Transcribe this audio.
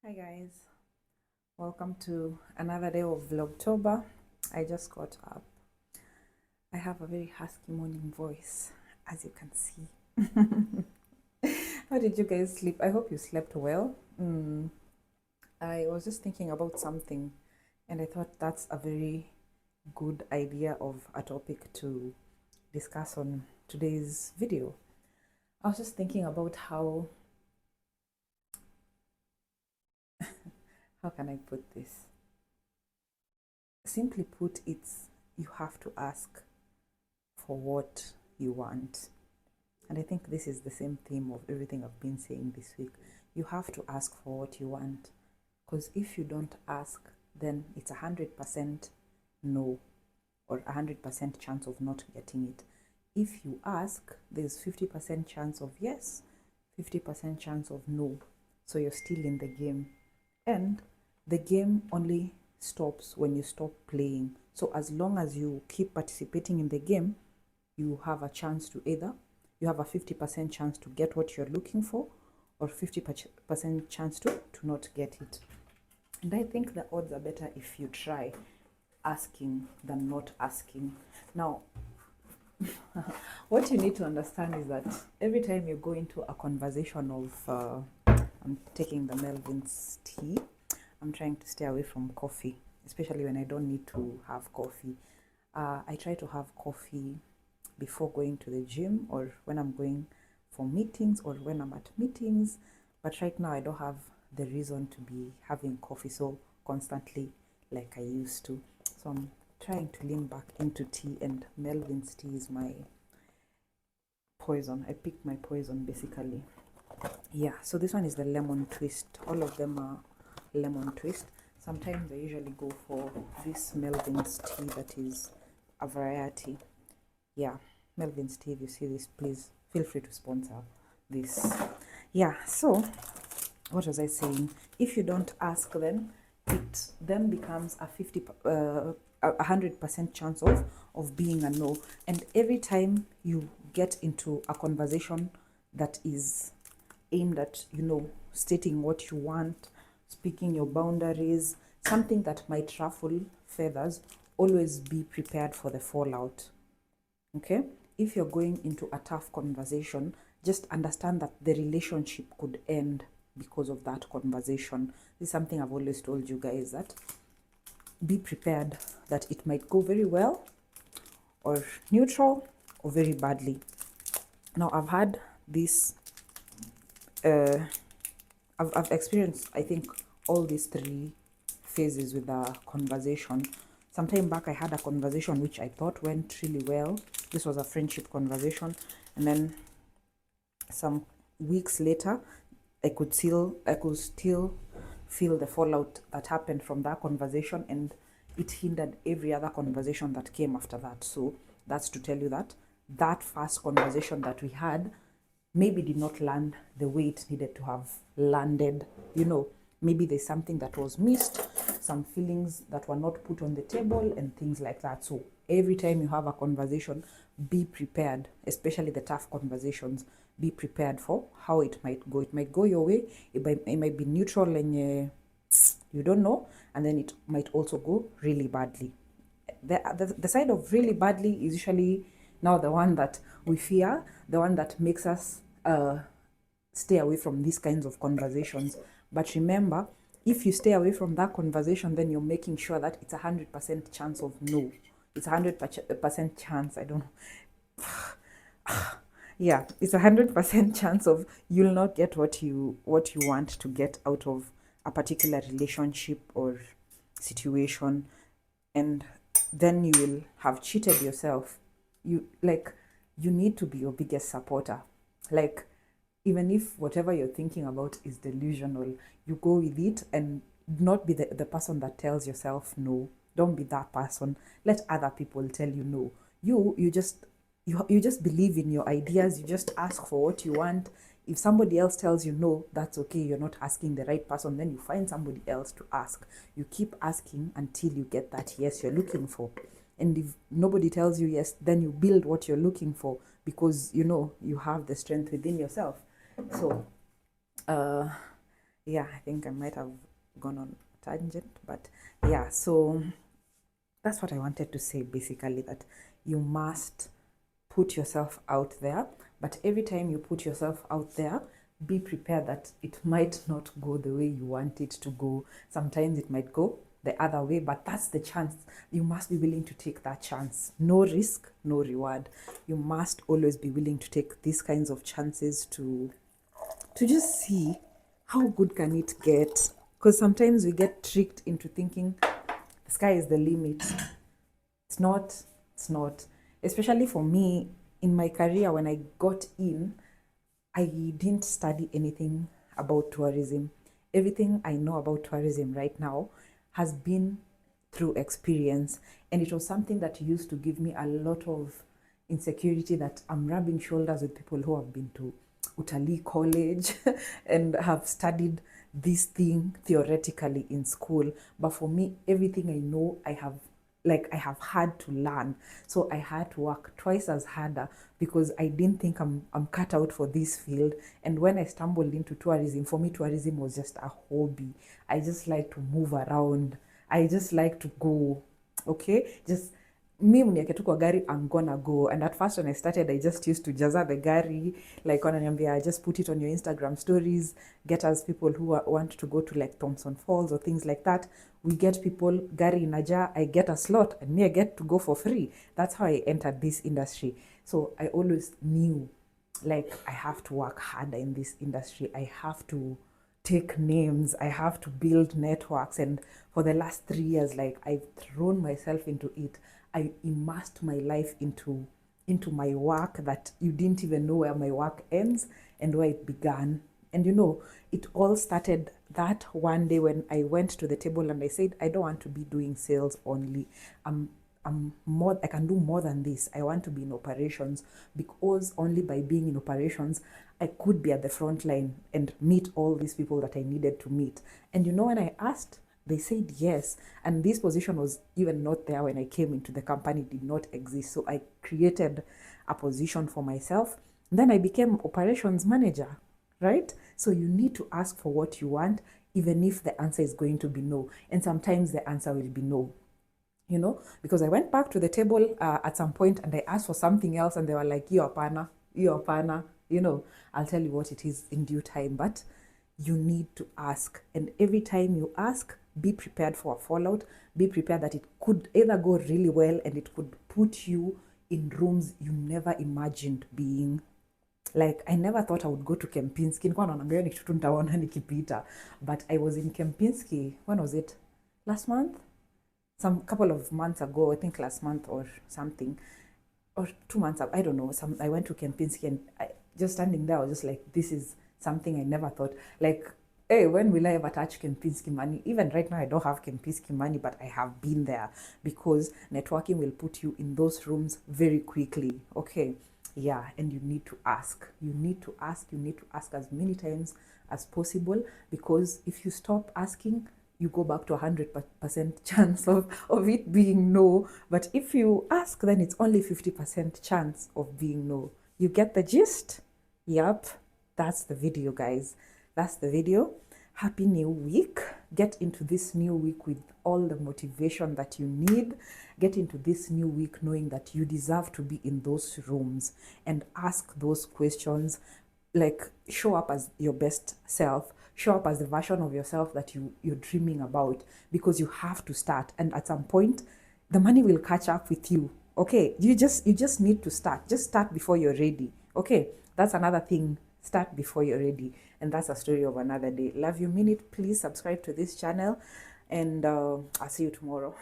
Hi guys, welcome to another day of Vlogtober. I just got up. I have a very husky morning voice, as you can see. How did you guys sleep? I hope you slept well. I was just thinking about something and I thought that's a very good idea of a topic to discuss on today's video. I was just thinking about how can I put this? Simply put, it's you have to ask for what you want. And I think this is the same theme of everything I've been saying this week. You have to ask for what you want. Because if you don't ask, then it's 100% no or 100% chance of not getting it. If you ask, there's 50% chance of yes, 50% chance of no. So you're still in the game. And the game only stops when you stop playing. So as long as you keep participating in the game, you have a chance to either you have a 50% chance to get what you're looking for or 50% chance to not get it. And I think the odds are better if you try asking than not asking. Now, what you need to understand is that every time you go into a conversation of, I'm taking the Melvin's tea. I'm trying to stay away from coffee, especially when I don't need to have coffee. I try to have coffee before going to the gym or when I'm going for meetings or when I'm at meetings. But right now I don't have the reason to be having coffee so constantly like I used to. So I'm trying to lean back into tea, and Melvin's tea is my poison. I picked my poison basically. Yeah, so this one is the lemon twist. All of them are lemon twist. Sometimes I usually go for this Melvin's tea that is a variety. Yeah, Melvin's tea, if you see this, please feel free to sponsor this. Yeah, so what was I saying? If you don't ask, then it then becomes a 100% chance of being a no. And every time you get into a conversation that is aimed at, stating what you want, speaking your boundaries, something that might ruffle feathers, always be prepared for the fallout. Okay, if you're going into a tough conversation, just understand that the relationship could end because of that conversation. This is something I've always told you guys, that be prepared that it might go very well or neutral or very badly. Now I've had this I've experienced, I think, all these three phases with a conversation. Sometime back I had a conversation which I thought went really well. This was a friendship conversation, and then some weeks later I could still feel the fallout that happened from that conversation, and it hindered every other conversation that came after that. So that's to tell you that that first conversation that we had maybe did not land the way it needed to have landed. Maybe there's something that was missed, some feelings that were not put on the table, and things like that. So every time you have a conversation, be prepared, especially the tough conversations. Be prepared for how it might go. It might go your way, it might be neutral and you don't know, and then it might also go really badly. The side of really badly is usually now the one that we fear, the one that makes us stay away from these kinds of conversations. But remember, if you stay away from that conversation, then you're making sure that it's 100% chance of no. It's 100% chance, I don't know. Yeah, it's 100% chance of you'll not get what you want to get out of a particular relationship or situation, and then you will have cheated yourself. You need to be your biggest supporter. Like, even if whatever you're thinking about is delusional, you go with it and not be the person that tells yourself no. Don't be that person. Let other people tell you no. You just believe in your ideas. You just ask for what you want. If somebody else tells you no, that's okay. You're not asking the right person. Then you find somebody else to ask. You keep asking until you get that yes you're looking for. And if nobody tells you yes, then you build what you're looking for, because you have the strength within yourself. So yeah, I think I might have gone on a tangent, but yeah, so that's what I wanted to say basically, that you must put yourself out there, but every time you put yourself out there, be prepared that it might not go the way you want it to go. Sometimes it might go the other way, but that's the chance. You must be willing to take that chance. No risk, no reward. You must always be willing to take these kinds of chances to just see how good can it get, because sometimes we get tricked into thinking the sky is the limit. It's not. It's not. Especially for me, in my career, when I got in, I didn't study anything about tourism. Everything I know about tourism right now has been through experience. And it was something that used to give me a lot of insecurity, that I'm rubbing shoulders with people who have been to Utalii College and have studied this thing theoretically in school. But for me, everything I know, I have had to learn. So I had to work twice as harder because I didn't think I'm cut out for this field. And when I stumbled into tourism, for me, tourism was just a hobby. I just like to move around. I just like to go. Okay? Just mi mnieke tu kwa gari, I'm gonna go. And at first when I started, I just used to jaza the gari, like wananiambia, just put it on your Instagram stories, get us people who want to go to like Thompson Falls or things like that. We get people, gari inaja, I get a slot, and me I get to go for free. That's how I entered this industry. So I always knew, like, I have to work harder in this industry. I have to take names. I have to build networks. And for the last 3 years, like, I've thrown myself into it. I immersed my life into my work, that you didn't even know where my work ends and where it began. And it all started that one day when I went to the table and I said, I don't want to be doing sales only. I can do more than this. I want to be in operations, because only by being in operations, I could be at the front line and meet all these people that I needed to meet. And when I asked, they said yes. And this position was even not there when I came into the company, did not exist. So I created a position for myself. Then I became operations manager, right? So you need to ask for what you want, even if the answer is going to be no. And sometimes the answer will be no. Because I went back to the table at some point and I asked for something else, and they were like, you're pana, you're pana, I'll tell you what it is in due time. But you need to ask. And every time you ask, be prepared for a fallout. Be prepared that it could either go really well and it could put you in rooms you never imagined being. Like, I never thought I would go to Kempinski. Nilikuwa naonanga ni kitu nitaona nikipita. But I was in Kempinski, when was it? Last month? Some couple of months ago, I think last month or something, or 2 months ago, I don't know. I went to Kempinski, and just standing there, I was just like, this is something I never thought. Like, hey, when will I ever touch Kempinski money? Even right now, I don't have Kempinski money, but I have been there, because networking will put you in those rooms very quickly. Okay. Yeah, and you need to ask. You need to ask. You need to ask as many times as possible, because if you stop asking, you go back to 100% chance of it being no. But if you ask, then it's only 50% chance of being no. You get the gist? Yep, that's the video, guys. That's the video. Happy new week. Get into this new week with all the motivation that you need. Get into this new week knowing that you deserve to be in those rooms, and ask those questions. Like, show up as your best self. Show up as the version of yourself that you're dreaming about, because you have to start. And at some point, the money will catch up with you. Okay, you just need to start. Just start before you're ready. Okay, that's another thing. Start before you're ready. And that's a story of another day. Love you, minute. Please subscribe to this channel, and I'll see you tomorrow.